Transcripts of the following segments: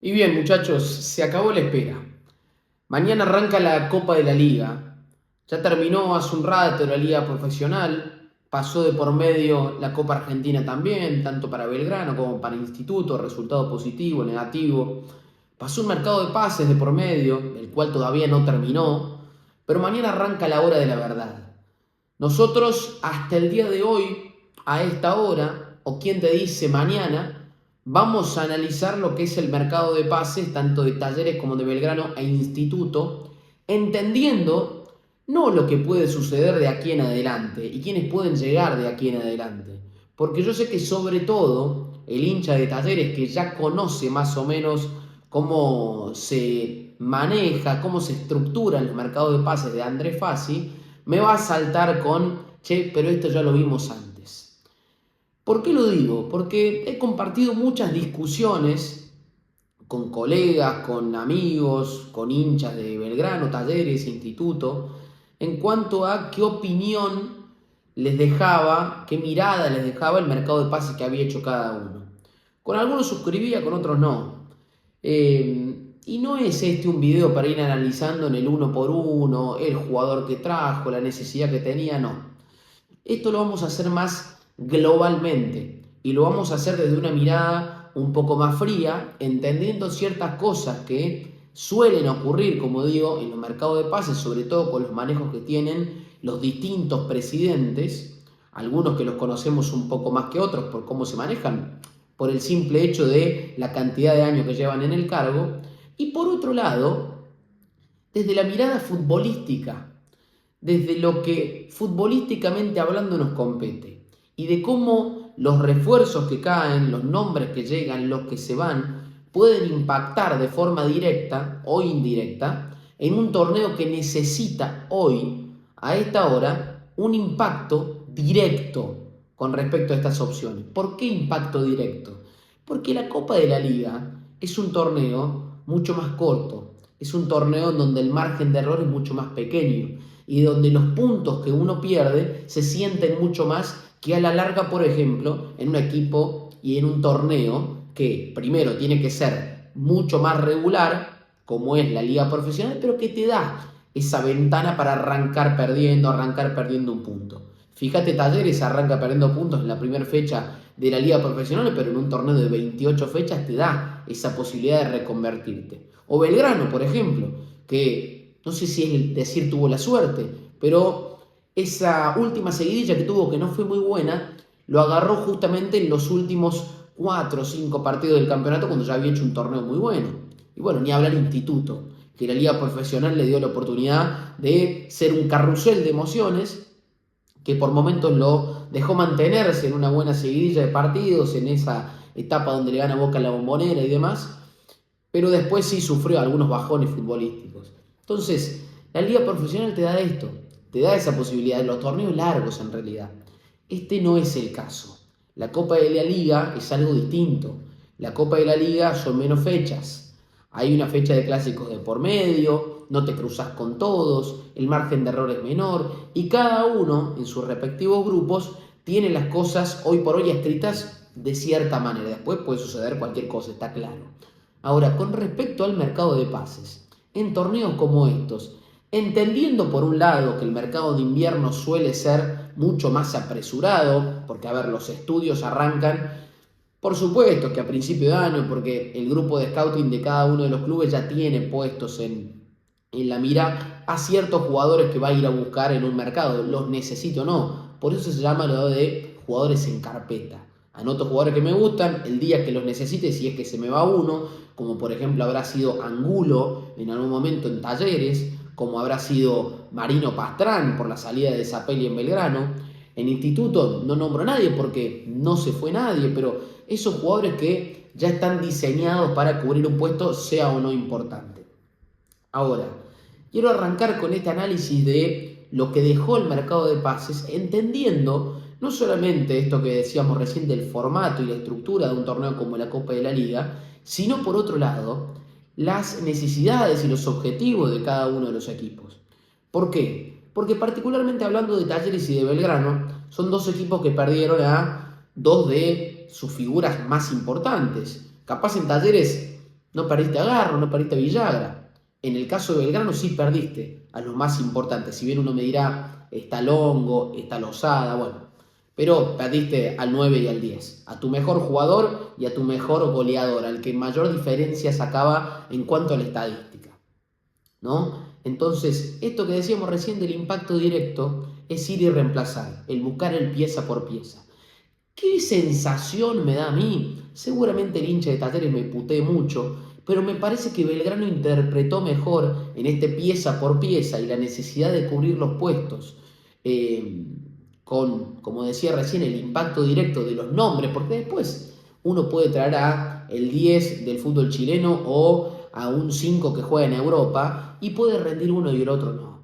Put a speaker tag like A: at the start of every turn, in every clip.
A: Y bien, muchachos, se acabó la espera. Mañana arranca la Copa de la Liga. Ya terminó hace un rato la Liga Profesional. Pasó de por medio la Copa Argentina también, tanto para Belgrano como para Instituto, resultado positivo, negativo. Pasó un mercado de pases de por medio, el cual todavía no terminó. Pero mañana arranca la hora de la verdad. Nosotros, hasta el día de hoy, a esta hora, o quien te dice mañana, vamos a analizar lo que es el mercado de pases, tanto de Talleres como de Belgrano e Instituto, entendiendo no lo que puede suceder de aquí en adelante y quiénes pueden llegar de aquí en adelante. Porque yo sé que sobre todo el hincha de Talleres, que ya conoce más o menos cómo se maneja, cómo se estructura el mercado de pases de André Fassi, me va a saltar con, che, pero esto ya lo vimos antes. ¿Por qué lo digo? Porque he compartido muchas discusiones con colegas, con amigos, con hinchas de Belgrano, Talleres, Instituto, en cuanto a qué opinión les dejaba, qué mirada les dejaba el mercado de pases que había hecho cada uno. Con algunos suscribía, con otros no. Y no es este un video para ir analizando en el uno por uno, el jugador que trajo, la necesidad que tenía, no. Esto lo vamos a hacer más globalmente y lo vamos a hacer desde una mirada un poco más fría, entendiendo ciertas cosas que suelen ocurrir, como digo, en los mercados de pases, sobre todo con los manejos que tienen los distintos presidentes, algunos que los conocemos un poco más que otros por cómo se manejan, por el simple hecho de la cantidad de años que llevan en el cargo, y por otro lado, desde la mirada futbolística, desde lo que futbolísticamente hablando nos compete y de cómo los refuerzos que caen, los nombres que llegan, los que se van, pueden impactar de forma directa o indirecta en un torneo que necesita hoy, a esta hora, un impacto directo con respecto a estas opciones. ¿Por qué impacto directo? Porque la Copa de la Liga es un torneo mucho más corto, es un torneo en donde el margen de error es mucho más pequeño y donde los puntos que uno pierde se sienten mucho más que a la larga, por ejemplo, en un equipo y en un torneo que primero tiene que ser mucho más regular, como es la liga profesional, pero que te da esa ventana para arrancar perdiendo un punto. Fíjate, Talleres arranca perdiendo puntos en la primera fecha de la liga profesional, pero en un torneo de 28 fechas te da esa posibilidad de reconvertirte. O Belgrano, por ejemplo, que no sé si es decir tuvo la suerte, pero esa última seguidilla que tuvo que no fue muy buena, lo agarró justamente en los últimos 4 o 5 partidos del campeonato cuando ya había hecho un torneo muy bueno. Y bueno, ni hablar Instituto, que la liga profesional le dio la oportunidad de ser un carrusel de emociones que por momentos lo dejó mantenerse en una buena seguidilla de partidos, en esa etapa donde le gana Boca la Bombonera y demás, pero después sí sufrió algunos bajones futbolísticos. Entonces, la liga profesional te da esto, te da esa posibilidad, los torneos largos en realidad. Este no es el caso. La Copa de la Liga es algo distinto. La Copa de la Liga son menos fechas. Hay una fecha de clásicos de por medio, no te cruzas con todos, el margen de error es menor y cada uno en sus respectivos grupos tiene las cosas hoy por hoy escritas de cierta manera. Después puede suceder cualquier cosa, está claro. Ahora, con respecto al mercado de pases, en torneos como estos, entendiendo por un lado que el mercado de invierno suele ser mucho más apresurado, porque a ver, los estudios arrancan, por supuesto que a principio de año, porque el grupo de scouting de cada uno de los clubes ya tiene puestos en la mira a ciertos jugadores que va a ir a buscar en un mercado, los necesito o no, por eso se llama lo de jugadores en carpeta. Anoto jugadores que me gustan, el día que los necesite, si es que se me va uno, como por ejemplo habrá sido Angulo en algún momento en Talleres, como habrá sido Marino Pastrán por la salida de Zapelli en Belgrano. En Instituto no nombro a nadie porque no se fue nadie, pero esos jugadores que ya están diseñados para cubrir un puesto, sea o no importante. Ahora, quiero arrancar con este análisis de lo que dejó el mercado de pases, entendiendo no solamente esto que decíamos recién del formato y la estructura de un torneo como la Copa de la Liga, sino por otro lado, las necesidades y los objetivos de cada uno de los equipos. ¿Por qué? Porque particularmente hablando de Talleres y de Belgrano, son dos equipos que perdieron a dos de sus figuras más importantes. Capaz en Talleres No perdiste a Garro, no perdiste a Villagra. En el caso de Belgrano sí perdiste a los más importantes. Si bien uno me dirá, está Longo, está Lozada, bueno. Pero perdiste al 9 y al 10. A tu mejor jugador y a tu mejor goleador, al que mayor diferencia sacaba en cuanto a la estadística, ¿no? Entonces, esto que decíamos recién del impacto directo es ir y reemplazar, el buscar el pieza por pieza. ¿Qué sensación me da a mí? Seguramente el hincha de Talleres me putee mucho, pero me parece que Belgrano interpretó mejor en este pieza por pieza y la necesidad de cubrir los puestos, eh, con, como decía recién, el impacto directo de los nombres, porque después uno puede traer a el 10 del fútbol chileno o a un 5 que juega en Europa y puede rendir uno y el otro no.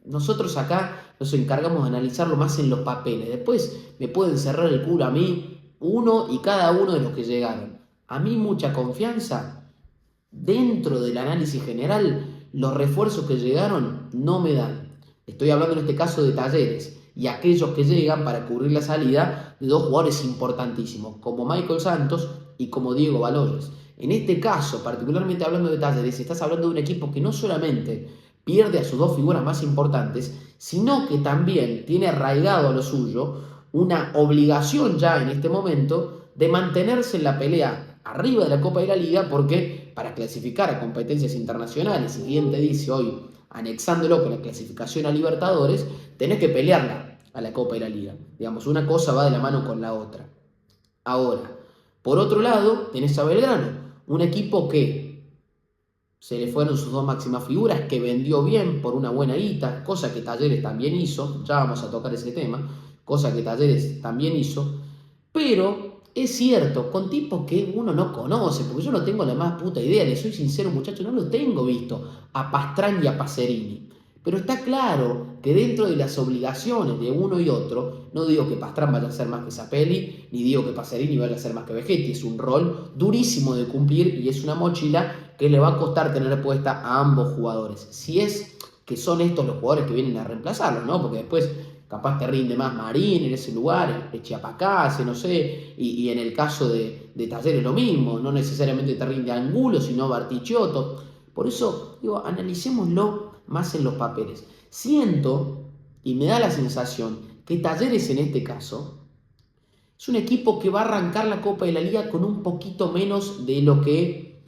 A: Nosotros acá nos encargamos de analizarlo más en los papeles. Después me pueden cerrar el culo a mí, uno y cada uno de los que llegaron. A mí mucha confianza. Dentro del análisis general, los refuerzos que llegaron no me dan. Estoy hablando en este caso de Talleres y aquellos que llegan para cubrir la salida de dos jugadores importantísimos, como Michael Santos y como Diego Baloyes. En este caso, particularmente hablando de Talleres, estás hablando de un equipo que no solamente pierde a sus dos figuras más importantes, sino que también tiene arraigado a lo suyo una obligación ya en este momento de mantenerse en la pelea arriba de la Copa de la Liga, porque para clasificar a competencias internacionales, y bien te dice hoy, anexándolo con la clasificación a Libertadores, tenés que pelearla a la Copa de la Liga. Digamos, una cosa va de la mano con la otra. Ahora, por otro lado, tenés a Belgrano, un equipo que se le fueron sus dos máximas figuras, que vendió bien por una buena guita, cosa que Talleres también hizo, ya vamos a tocar ese tema, cosa que Talleres también hizo, pero es cierto, con tipos que uno no conoce, porque yo no tengo la más puta idea, le soy sincero muchachos, no lo tengo visto a Pastrán y a Pacerini. Pero está claro que dentro de las obligaciones de uno y otro, no digo que Pastrán vaya a ser más que Zapelli, ni digo que Pacerini vaya a ser más que Vegetti, es un rol durísimo de cumplir y es una mochila que le va a costar tener puesta a ambos jugadores. Si es que son estos los jugadores que vienen a reemplazarlos, ¿no? Porque después capaz te rinde más Marín en ese lugar, Chiapacase, no sé, y en el caso de Talleres lo mismo, no necesariamente te rinde Angulo, sino Bartichotto. Por eso, digo, analicémoslo más en los papeles. Siento, y me da la sensación, que Talleres en este caso es un equipo que va a arrancar la Copa de la Liga con un poquito menos de lo que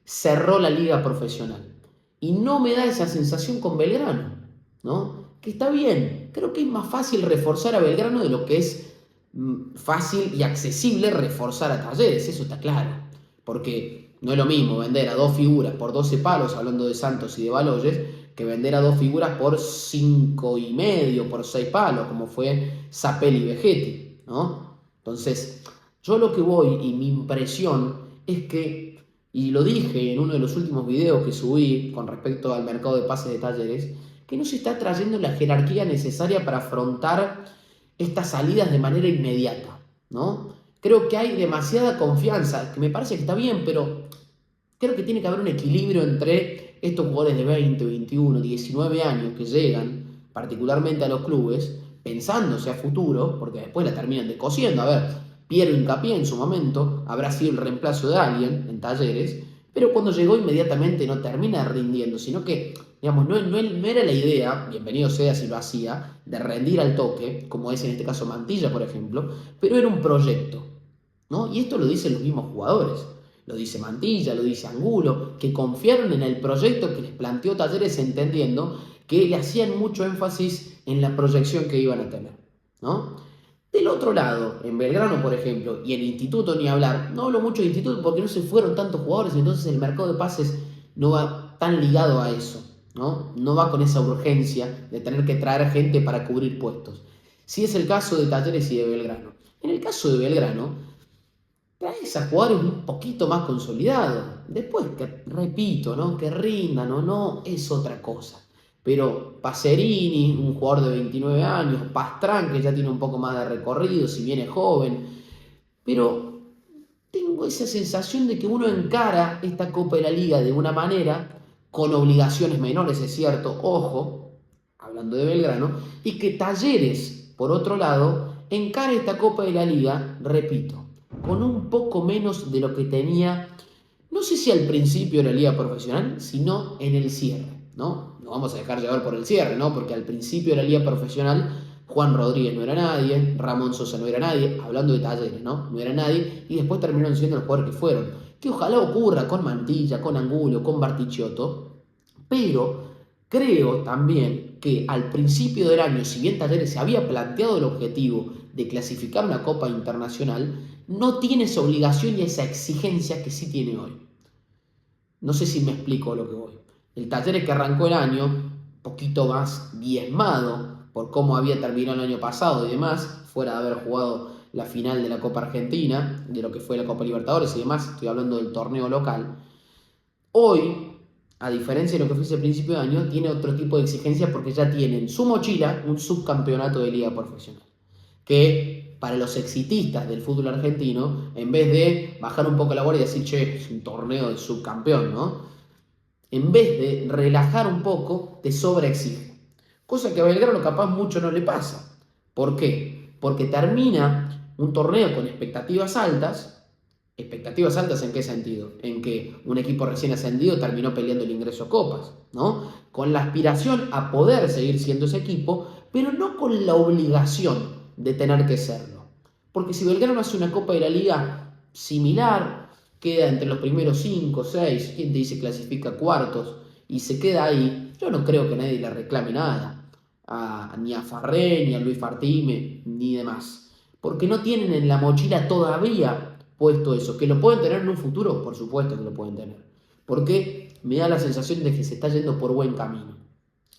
A: cerró la liga profesional. Y no me da esa sensación con Belgrano, ¿no? Que está bien, creo que es más fácil reforzar a Belgrano de lo que es fácil y accesible reforzar a Talleres, eso está claro. Porque no es lo mismo vender a dos figuras por 12 palos, hablando de Santos y de Baloyes, que vender a dos figuras por 5,5, por 6 palos, como fue Zapelli y Vegetti, ¿no? Entonces, yo lo que voy y mi impresión es que, y lo dije en uno de los últimos videos que subí con respecto al mercado de pases de Talleres, que no se está trayendo la jerarquía necesaria para afrontar estas salidas de manera inmediata, ¿no? Creo que hay demasiada confianza, que me parece que está bien, pero creo que tiene que haber un equilibrio entre estos jugadores de 20, 21, 19 años que llegan, particularmente a los clubes, pensándose a futuro, porque después la terminan descosiendo. A ver, Piero Hincapié en su momento habrá sido el reemplazo de alguien en Talleres, pero cuando llegó inmediatamente no termina rindiendo, sino que, digamos, no era la idea, bienvenido sea si lo hacía, de rendir al toque, como es en este caso Mantilla, por ejemplo, pero era un proyecto, ¿no? Y esto lo dicen los mismos jugadores. Lo dice Mantilla, lo dice Angulo, que confiaron en el proyecto que les planteó Talleres entendiendo que le hacían mucho énfasis en la proyección que iban a tener, ¿no? Del otro lado, en Belgrano, por ejemplo, y en Instituto ni hablar, no hablo mucho de Instituto porque no se fueron tantos jugadores, entonces el mercado de pases no va tan ligado a eso, ¿no? No va con esa urgencia de tener que traer gente para cubrir puestos. Sí es el caso de Talleres y de Belgrano. En el caso de Belgrano, traes a jugadores un poquito más consolidados. Después, que repito, ¿no? Que rindan o no, es otra cosa. Pero Pacerini, un jugador de 29 años, Pastrán, que ya tiene un poco más de recorrido, si bien es joven. Pero tengo esa sensación de que uno encara esta Copa de la Liga de una manera, con obligaciones menores, es cierto, ojo, hablando de Belgrano, y que Talleres, por otro lado, encara esta Copa de la Liga, repito, con un poco menos de lo que tenía no sé si al principio de la liga profesional, sino en el cierre, ¿no? No vamos a dejar llevar por el cierre, ¿no? Porque al principio de la liga profesional, Juan Rodríguez no era nadie, Ramón Sosa no era nadie, hablando de Talleres, ¿no? No era nadie, y después terminaron siendo los jugadores que fueron. Que ojalá ocurra con Mantilla, con Angulo, con Bartichotto, pero creo también que al principio del año, si bien Talleres se había planteado el objetivo de clasificar una Copa Internacional, no tiene esa obligación y esa exigencia que sí tiene hoy. No sé si me explico lo que voy. El Talleres que arrancó el año, un poquito más diezmado por cómo había terminado el año pasado y demás, fuera de haber jugado la final de la Copa Argentina, de lo que fue la Copa Libertadores y demás, estoy hablando del torneo local. Hoy, a diferencia de lo que fue ese principio de año, tiene otro tipo de exigencia porque ya tiene en su mochila un subcampeonato de liga profesional. Que para los exitistas del fútbol argentino, en vez de bajar un poco la guardia y decir, che, es un torneo de subcampeón, ¿no? En vez de relajar un poco, te sobreexige. Cosa que a Belgrano capaz mucho no le pasa. ¿Por qué? Porque termina un torneo con expectativas altas. ¿Expectativas altas en qué sentido? En que un equipo recién ascendido terminó peleando el ingreso a copas, ¿no? Con la aspiración a poder seguir siendo ese equipo, pero no con la obligación de tener que serlo. Porque si Belgrano hace una Copa de la Liga similar, queda entre los primeros 5, 6, quien te dice clasifica cuartos, y se queda ahí, yo no creo que nadie le reclame nada, ni a Farré, ni a Luis Fartime, ni demás. Porque no tienen en la mochila todavía puesto eso. ¿Que lo pueden tener en un futuro? Por supuesto que lo pueden tener. Porque me da la sensación de que se está yendo por buen camino.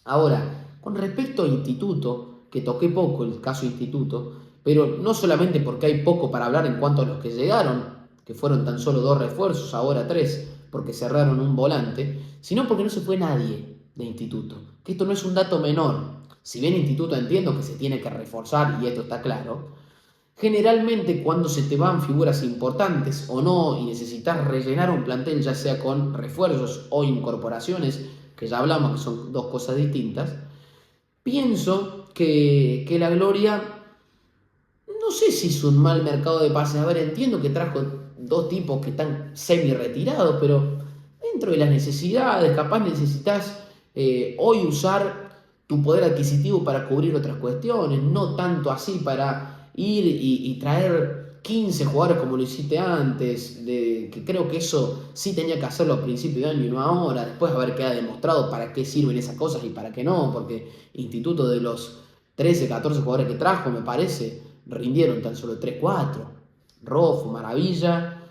A: Ahora, con respecto a Instituto, que toqué poco el caso Instituto, pero no solamente porque hay poco para hablar en cuanto a los que llegaron, que fueron tan solo 2 refuerzos, ahora 3, porque cerraron un volante, sino porque no se fue nadie de Instituto. Que esto no es un dato menor. Si bien Instituto entiendo que se tiene que reforzar, y esto está claro, generalmente cuando se te van figuras importantes o no y necesitas rellenar un plantel ya sea con refuerzos o incorporaciones, que ya hablamos que son dos cosas distintas, pienso que la Gloria, no sé si es un mal mercado de pases. A ver, entiendo que trajo 2 tipos que están semi retirados, pero dentro de las necesidades, capaz necesitas hoy usar tu poder adquisitivo para cubrir otras cuestiones, no tanto así para ir y traer 15 jugadores como lo hiciste antes, que creo que eso sí tenía que hacerlo a principio de año y no ahora, después a ver qué ha demostrado para qué sirven esas cosas y para qué no, porque Instituto de los 13, 14 jugadores que trajo, me parece, rindieron tan solo 3, 4. Rofo, Maravilla,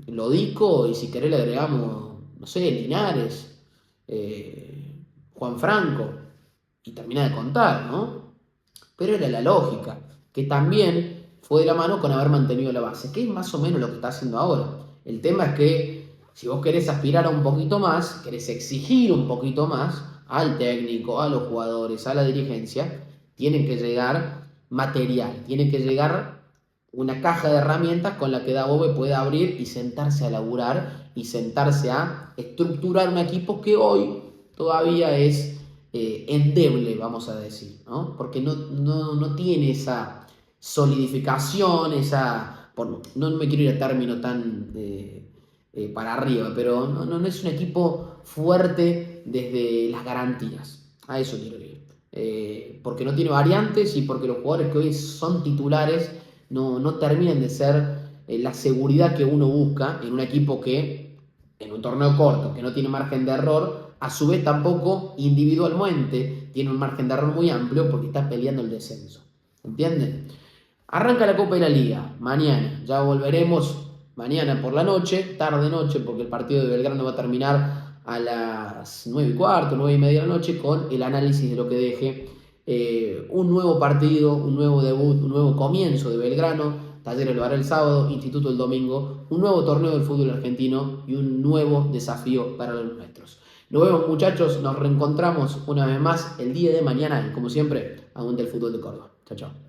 A: Lodico, y si querés le agregamos, no sé, Linares, Juan Franco, y termina de contar, ¿no? Pero era la lógica, que también fue de la mano con haber mantenido la base, que es más o menos lo que está haciendo ahora. El tema es que si vos querés aspirar a un poquito más, querés exigir un poquito más al técnico, a los jugadores, a la dirigencia, tiene que llegar material, tiene que llegar una caja de herramientas con la que Dabove pueda abrir y sentarse a laburar y sentarse a estructurar un equipo que hoy todavía es endeble, vamos a decir, ¿no? Porque no tiene esa solidificación, no me quiero ir a término tan para arriba, pero no es un equipo fuerte desde las garantías, a eso quiero ir. Porque no tiene variantes y porque los jugadores que hoy son titulares no terminan de ser la seguridad que uno busca en un equipo que, en un torneo corto, que no tiene margen de error, a su vez tampoco individualmente tiene un margen de error muy amplio porque está peleando el descenso. ¿Entienden? Arranca la Copa de la Liga mañana, ya volveremos mañana por la noche, tarde-noche, porque el partido de Belgrano va a terminar a las 9:15, 9:30 de la noche, con el análisis de lo que deje un nuevo partido, un nuevo debut, un nuevo comienzo de Belgrano. Talleres lo hará el sábado, Instituto el domingo, un nuevo torneo del fútbol argentino y un nuevo desafío para los nuestros. Nos vemos, muchachos, nos reencontramos una vez más el día de mañana y como siempre, aguante el fútbol de Córdoba. Chao, chao.